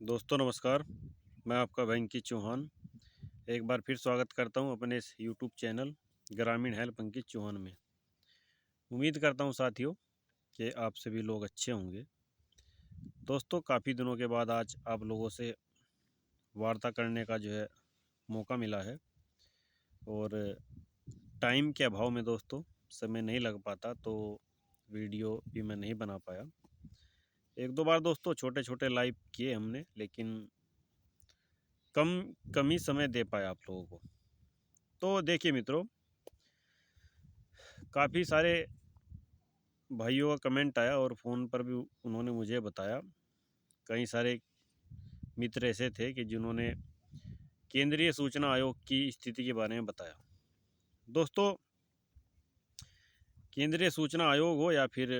दोस्तों नमस्कार। मैं आपका अंकित चौहान एक बार फिर स्वागत करता हूं अपने इस यूट्यूब चैनल ग्रामीण हेल्प अंकित चौहान में। उम्मीद करता हूं साथियों कि आप सभी लोग अच्छे होंगे। दोस्तों काफ़ी दिनों के बाद आज आप लोगों से वार्ता करने का जो है मौका मिला है और टाइम के अभाव में दोस्तों समय नहीं लग पाता तो वीडियो भी मैं नहीं बना पाया। एक दो बार दोस्तों छोटे छोटे लाइव किए हमने, लेकिन कम ही समय दे पाया आप लोगों को। तो देखिए मित्रों, काफ़ी सारे भाइयों का कमेंट आया और फ़ोन पर भी उन्होंने मुझे बताया। कई सारे मित्र ऐसे थे कि जिन्होंने केंद्रीय सूचना आयोग की स्थिति के बारे में बताया। दोस्तों, केंद्रीय सूचना आयोग हो या फिर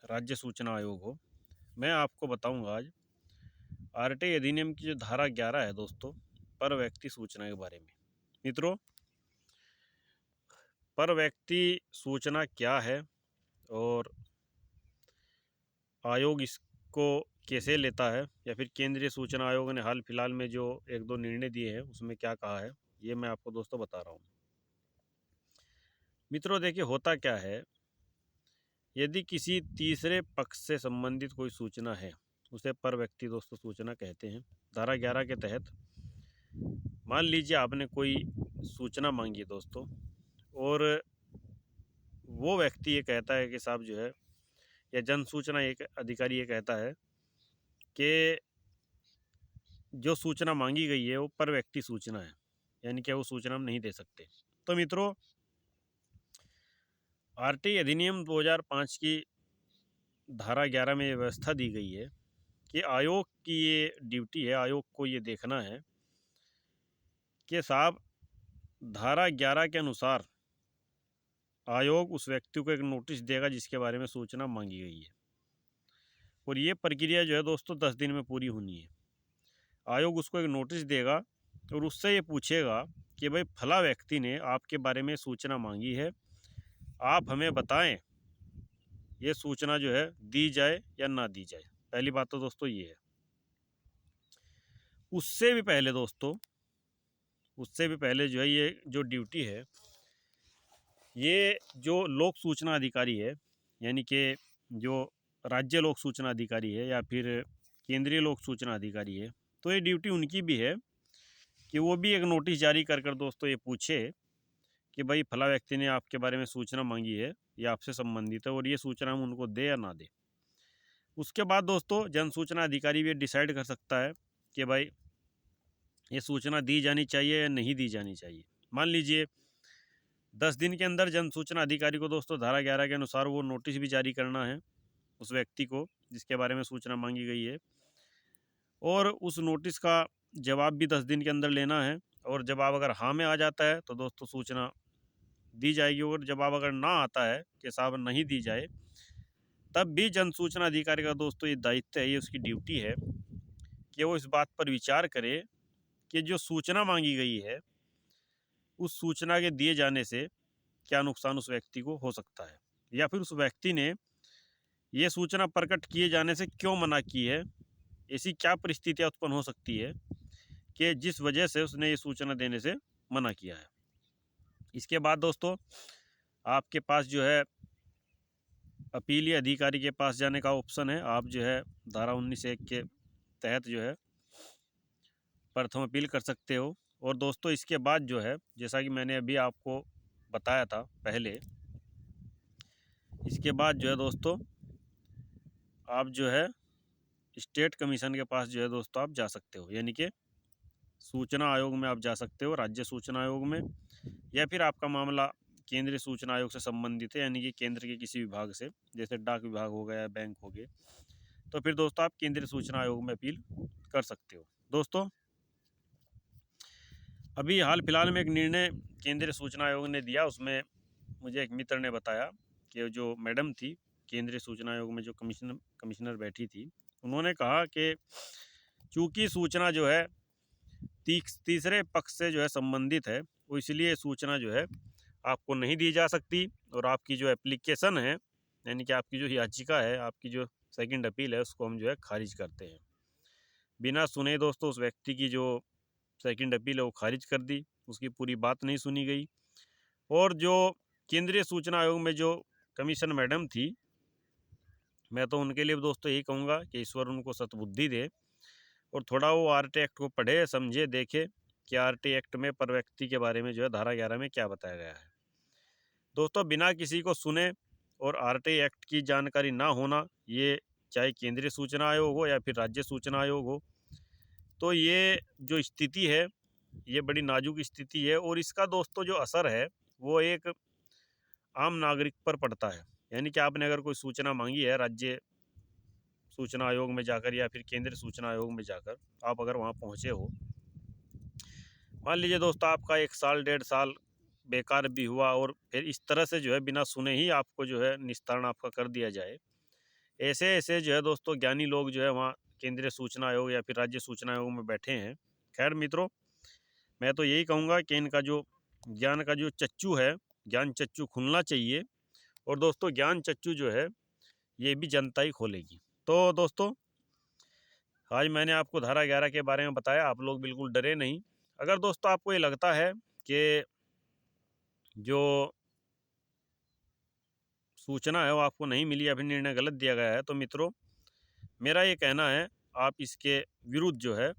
राज्य सूचना आयोग हो, मैं आपको बताऊंगा आज आरटीआई अधिनियम की जो धारा 11 है दोस्तों, पर व्यक्ति सूचना के बारे में। मित्रों, पर व्यक्ति सूचना क्या है और आयोग इसको कैसे लेता है, या फिर केंद्रीय सूचना आयोग ने हाल फिलहाल में जो एक दो निर्णय दिए हैं उसमें क्या कहा है, ये मैं आपको दोस्तों बता रहा हूँ। मित्रों देखिए, होता क्या है, यदि किसी तीसरे पक्ष से संबंधित कोई सूचना है उसे पर व्यक्ति दोस्तों सूचना कहते हैं। धारा 11 के तहत मान लीजिए आपने कोई सूचना मांगी दोस्तों, और वो व्यक्ति ये कहता है कि साहब जो है, या जन सूचना एक अधिकारी ये कहता है कि जो सूचना मांगी गई है वो पर व्यक्ति सूचना है, यानी कि वो सूचना हम नहीं दे सकते। तो मित्रों, आरटीआई अधिनियम 2005 की धारा 11 में ये व्यवस्था दी गई है कि आयोग की ये ड्यूटी है, आयोग को ये देखना है कि साहब धारा 11 के अनुसार आयोग उस व्यक्ति को एक नोटिस देगा जिसके बारे में सूचना मांगी गई है, और ये प्रक्रिया जो है दोस्तों 10 दिन में पूरी होनी है। आयोग उसको एक नोटिस देगा और उससे ये पूछेगा कि भाई फला व्यक्ति ने आपके बारे में सूचना मांगी है, आप हमें बताएं ये सूचना जो है दी जाए या ना दी जाए। पहली बात तो दोस्तों ये है। उससे भी पहले दोस्तों, उससे भी पहले जो है, ये जो ड्यूटी है, ये जो लोक सूचना अधिकारी है, यानी कि जो राज्य लोक सूचना अधिकारी है या फिर केंद्रीय लोक सूचना अधिकारी है, तो ये ड्यूटी उनकी भी है कि वो भी एक नोटिस जारी कर कर दोस्तों ये पूछे कि भाई फला व्यक्ति ने आपके बारे में सूचना मांगी है, ये आपसे संबंधित है, और ये सूचना हम उनको दे या ना दे। उसके बाद दोस्तों जन सूचना अधिकारी भी डिसाइड कर सकता है कि भाई ये सूचना दी जानी चाहिए या नहीं दी जानी चाहिए। मान लीजिए 10 दिन के अंदर जन सूचना अधिकारी को दोस्तों धारा 11 के अनुसार वो नोटिस भी जारी करना है उस व्यक्ति को जिसके बारे में सूचना मांगी गई है, और उस नोटिस का जवाब भी 10 दिन के अंदर लेना है। और जवाब अगर हाँ में आ जाता है तो दोस्तों सूचना दी जाएगी, और जवाब अगर ना आता है कि साहब नहीं दी जाए, तब भी जन सूचना अधिकारी का दोस्तों ये दायित्व है, ये उसकी ड्यूटी है कि वो इस बात पर विचार करे कि जो सूचना मांगी गई है उस सूचना के दिए जाने से क्या नुकसान उस व्यक्ति को हो सकता है, या फिर उस व्यक्ति ने ये सूचना प्रकट किए जाने से क्यों मना की है, ऐसी क्या परिस्थितियाँ उत्पन्न हो सकती है कि जिस वजह से उसने ये सूचना देने से मना किया है। इसके बाद दोस्तों आपके पास जो है अपीलीय अधिकारी के पास जाने का ऑप्शन है। आप जो है धारा 19(1) के तहत जो है प्रथम अपील कर सकते हो। और दोस्तों इसके बाद जो है, जैसा कि मैंने अभी आपको बताया था पहले, इसके बाद जो है दोस्तों आप जो है स्टेट कमीशन के पास जो है दोस्तों आप जा सकते हो, यानी कि सूचना आयोग में आप जा सकते हो, राज्य सूचना आयोग में, या फिर आपका मामला केंद्रीय सूचना आयोग से संबंधित है, यानी कि केंद्र के किसी विभाग से, जैसे डाक विभाग हो गया, बैंक हो गए, तो फिर दोस्तों आप केंद्रीय सूचना आयोग में अपील कर सकते हो। दोस्तों अभी हाल फिलहाल में एक निर्णय केंद्रीय सूचना आयोग ने दिया, उसमें मुझे एक मित्र ने बताया कि जो मैडम थी केंद्रीय सूचना आयोग में, जो कमिश्नर बैठी थी, उन्होंने कहा कि चूँकि सूचना जो है तीसरे पक्ष से जो है संबंधित है, वो इसलिए सूचना जो है आपको नहीं दी जा सकती, और आपकी जो एप्लीकेशन है, यानी कि आपकी जो याचिका है, आपकी जो सेकंड अपील है, उसको हम जो है खारिज करते हैं। बिना सुने दोस्तों उस व्यक्ति की जो सेकंड अपील है वो खारिज कर दी, उसकी पूरी बात नहीं सुनी गई। और जो केंद्रीय सूचना आयोग में जो कमीशन मैडम थी, मैं तो उनके लिए दोस्तों यही कहूँगा कि ईश्वर उनको सद्बुद्धि दे और थोड़ा वो आरटी एक्ट को पढ़े, समझे, देखे कि आरटी एक्ट में पर व्यक्ति के बारे में जो है धारा 11 में क्या बताया गया है। दोस्तों बिना किसी को सुने और आरटी एक्ट की जानकारी ना होना, ये चाहे केंद्रीय सूचना आयोग हो या फिर राज्य सूचना आयोग हो, तो ये जो स्थिति है ये बड़ी नाजुक स्थिति है और इसका दोस्तों जो असर है वो एक आम नागरिक पर पड़ता है। यानी कि आपने अगर कोई सूचना मांगी है राज्य सूचना आयोग में जाकर या फिर केंद्रीय सूचना आयोग में जाकर, आप अगर वहाँ पहुँचे हो, मान लीजिए दोस्तों आपका 1 साल 1.5 साल बेकार भी हुआ और फिर इस तरह से जो है बिना सुने ही आपको जो है निस्तारण आपका कर दिया जाए। ऐसे ऐसे जो है दोस्तों ज्ञानी लोग जो है वहाँ केंद्रीय सूचना आयोग या फिर राज्य सूचना आयोग में बैठे हैं। खैर मित्रों, मैं तो यही कहूँगा कि इनका जो ज्ञान का जो चच्चू है, ज्ञान चच्चू खुलना चाहिए और दोस्तों ज्ञान चच्चू जो है ये भी जनता ही खोलेगी। तो दोस्तों आज मैंने आपको धारा 11 के बारे में बताया, आप लोग बिल्कुल डरे नहीं। अगर दोस्तों आपको ये लगता है कि जो सूचना है वो आपको नहीं मिली या फिर निर्णय गलत दिया गया है, तो मित्रों मेरा ये कहना है आप इसके विरुद्ध जो है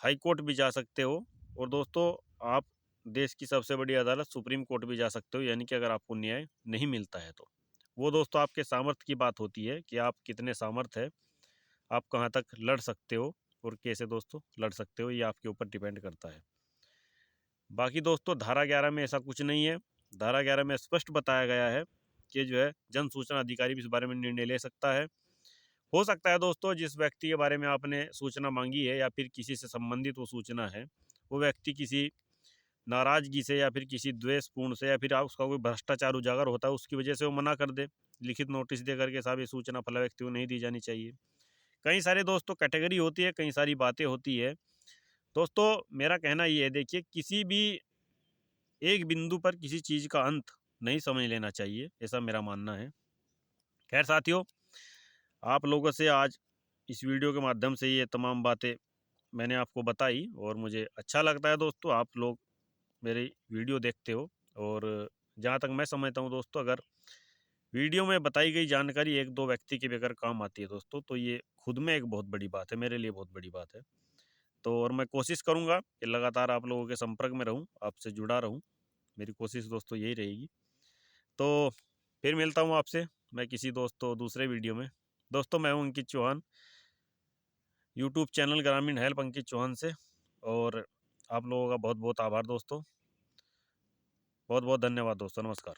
हाई कोर्ट भी जा सकते हो और दोस्तों आप देश की सबसे बड़ी अदालत सुप्रीम कोर्ट भी जा सकते हो। यानी कि अगर आपको न्याय नहीं मिलता है तो वो दोस्तों आपके सामर्थ्य की बात होती है कि आप कितने सामर्थ्य है, आप कहाँ तक लड़ सकते हो और कैसे दोस्तों लड़ सकते हो, ये आपके ऊपर डिपेंड करता है। बाकी दोस्तों धारा 11 में ऐसा कुछ नहीं है। धारा 11 में स्पष्ट बताया गया है कि जो है जन सूचना अधिकारी भी इस बारे में निर्णय ले सकता है। हो सकता है दोस्तों जिस व्यक्ति के बारे में आपने सूचना मांगी है या फिर किसी से संबंधित वो सूचना है, वो व्यक्ति किसी नाराजगी से या फिर किसी द्वेषपूर्ण से या फिर उसका कोई भ्रष्टाचार उजागर होता है उसकी वजह से वो मना कर दे, लिखित नोटिस दे करके साहब ये सूचना फला व्यक्ति को नहीं दी जानी चाहिए। कई सारे दोस्तों कैटेगरी होती है, कई सारी बातें होती है। दोस्तों मेरा कहना ये है, देखिए किसी भी एक बिंदु पर किसी चीज़ का अंत नहीं समझ लेना चाहिए, ऐसा मेरा मानना है। खैर साथियों, आप लोगों से आज इस वीडियो के माध्यम से ये तमाम बातें मैंने आपको बताई और मुझे अच्छा लगता है दोस्तों आप लोग मेरी वीडियो देखते हो। और जहाँ तक मैं समझता हूँ दोस्तों, अगर वीडियो में बताई गई जानकारी एक दो व्यक्ति के भी अगर काम आती है दोस्तों, तो ये खुद में एक बहुत बड़ी बात है, मेरे लिए बहुत बड़ी बात है। तो और मैं कोशिश करूँगा कि लगातार आप लोगों के संपर्क में रहूँ, आपसे जुड़ा रहूँ, मेरी कोशिश दोस्तों यही रहेगी। तो फिर मिलता हूँ आपसे मैं किसी दोस्तों दूसरे वीडियो में। दोस्तों मैं हूँ अंकित चौहान, यूट्यूब चैनल ग्रामीण हेल्प अंकित चौहान से। और आप लोगों का बहुत बहुत आभार दोस्तों, बहुत बहुत धन्यवाद दोस्तों, नमस्कार।